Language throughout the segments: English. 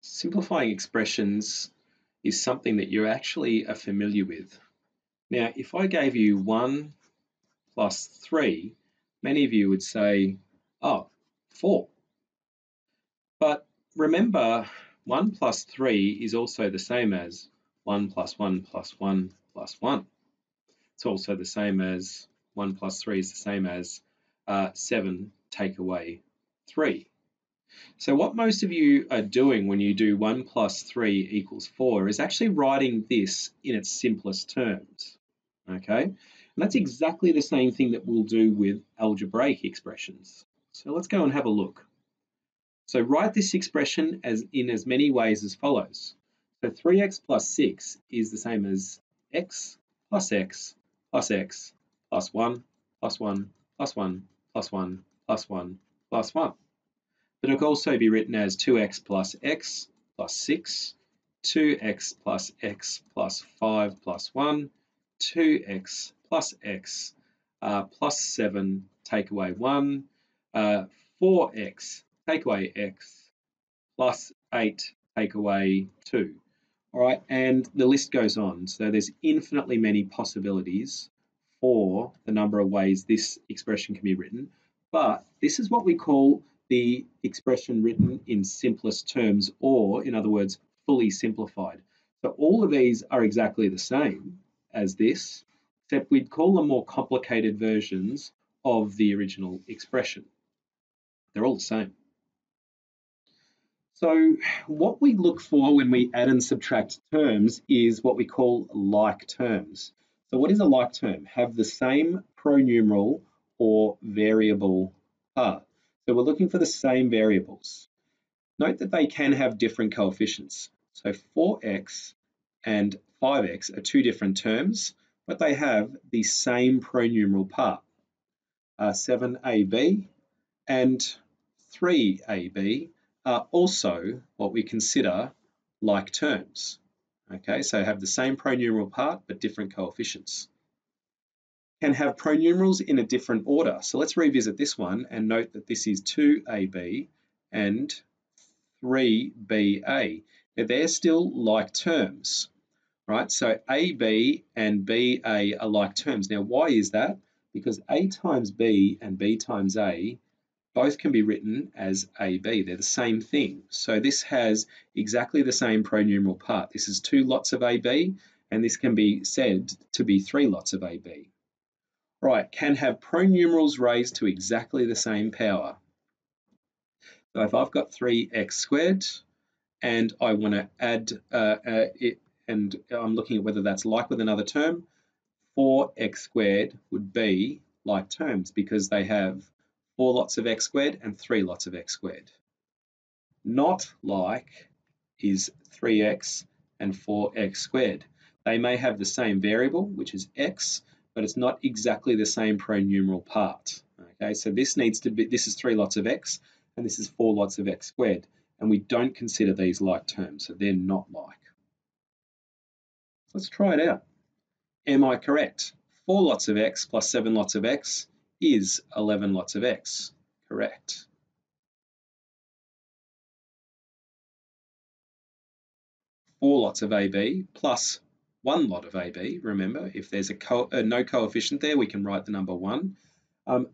Simplifying expressions is something that you actually are familiar with. Now, if I gave you 1 plus 3, many of you would say, oh, 4. But remember, 1 plus 3 is also the same as 1 plus 1 plus 1 plus 1. It's also the same as 1 plus 3 is the same as 7 take away 3. So what most of you are doing when you do 1 plus 3 equals 4 is actually writing this in its simplest terms, okay? And that's exactly the same thing that we'll do with algebraic expressions. So let's go and have a look. So write this expression in as many ways as follows. So 3x plus 6 is the same as x plus x plus x plus 1 plus 1 plus 1 plus 1 plus 1 plus 1. But it can also be written as 2x plus 6, 2x plus 5 plus 1, 2x plus x plus 7 take away 1, 4x take away x plus 8 take away 2. All right, and the list goes on. So there's infinitely many possibilities for the number of ways this expression can be written. But this is what we call the expression written in simplest terms, or in other words, fully simplified. So all of these are exactly the same as this, except we'd call them more complicated versions of the original expression. They're all the same. So what we look for when we add and subtract terms is what we call like terms. So what is a like term? Have the same pronumeral or variable part. So we're looking for the same variables. Note that they can have different coefficients. So 4x and 5x are two different terms, but they have the same pronumeral part. 7ab and 3ab are also what we consider like terms. Okay, so have the same pronumeral part but different coefficients. Can have pronumerals in a different order. So let's revisit this one and note that this is 2ab and 3ba. Now they're still like terms, right? So AB and BA are like terms. Now why is that? Because A times B and B times A both can be written as AB. They're the same thing. So this has exactly the same pronumeral part. This is 2 lots of AB, and this can be said to be 3 lots of AB. Right, can have pronumerals raised to exactly the same power. So if I've got 3x squared, and I want to add it, and I'm looking at whether that's like with another term, 4x squared would be like terms because they have 4 lots of x squared and 3 lots of x squared. Not like is 3x and 4x squared. They may have the same variable, which is x, but it's not exactly the same pronumeral part. Okay, so this is 3 lots of x and this is 4 lots of x squared, and we don't consider these like terms, so they're not like. Let's try it out. Am I correct? 4 lots of x plus 7 lots of x is 11 lots of x. Correct. 4 lots of AB plus 1 lot of AB, remember, if there's no coefficient there, we can write the number 1,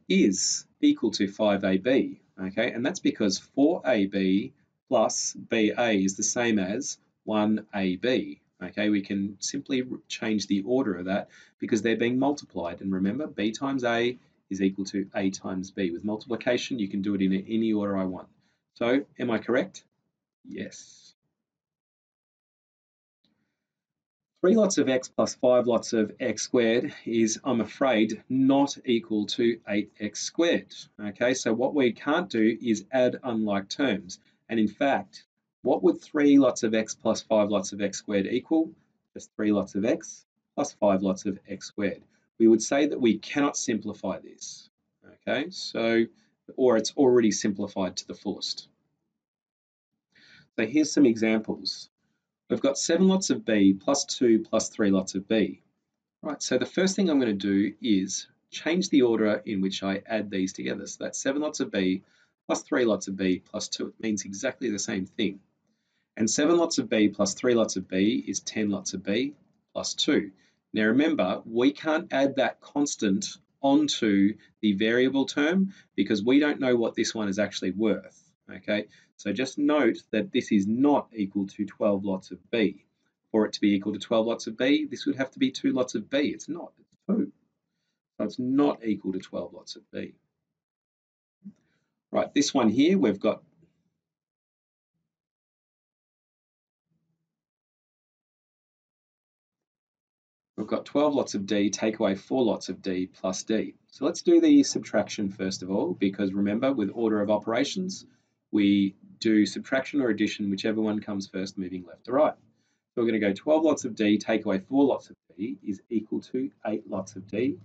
is equal to 5AB. Okay, and that's because 4AB plus BA is the same as 1AB. Okay, we can simply change the order of that because they're being multiplied. And remember, B times A is equal to A times B. With multiplication, you can do it in any order I want. So, am I correct? Yes. 3 lots of x plus 5 lots of x squared is, I'm afraid, not equal to 8x squared. Okay, so what we can't do is add unlike terms. And in fact, what would 3 lots of x plus 5 lots of x squared equal? Just 3 lots of x plus 5 lots of x squared. We would say that we cannot simplify this. Okay, so, or it's already simplified to the fullest. So here's some examples. We've got 7 lots of B plus 2 plus 3 lots of B. Right, so the first thing I'm going to do is change the order in which I add these together. So that's 7 lots of B plus 3 lots of B plus 2. It means exactly the same thing. And 7 lots of B plus 3 lots of B is 10 lots of B plus 2. Now remember, we can't add that constant onto the variable term because we don't know what this one is actually worth. Okay, so just note that this is not equal to 12 lots of B. For it to be equal to 12 lots of B, this would have to be 2 lots of B. It's not, it's 2. So it's not equal to 12 lots of B. Right, this one here, we've got We've got 12 lots of D, take away 4 lots of D plus D. So let's do the subtraction first of all, because remember, with order of operations, we do subtraction or addition, whichever one comes first, moving left to right. So we're going to go 12 lots of D, take away 4 lots of D is equal to 8 lots of D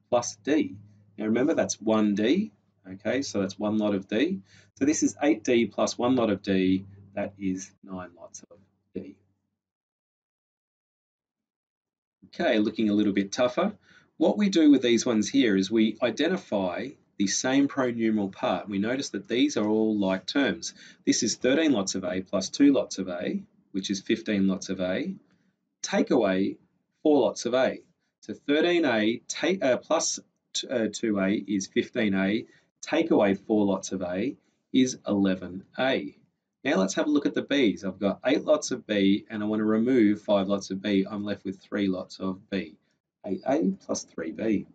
plus D. Now remember, that's 1D, okay, so that's 1 lot of D. So this is 8D plus 1 lot of D, that is 9 lots of D. Okay, looking a little bit tougher. What we do with these ones here is we identify the same pronumeral part. We notice that these are all like terms. This is 13 lots of A plus 2 lots of A, which is 15 lots of A. Take away 4 lots of A. So 13A plus 2A is 15A. Take away 4 lots of A is 11A. Now let's have a look at the B's. I've got 8 lots of B and I want to remove 5 lots of B. I'm left with 3 lots of B. 8A plus 3B.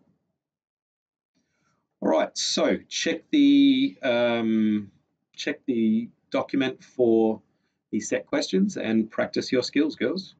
All right, so check the document for the set questions and practice your skills, girls.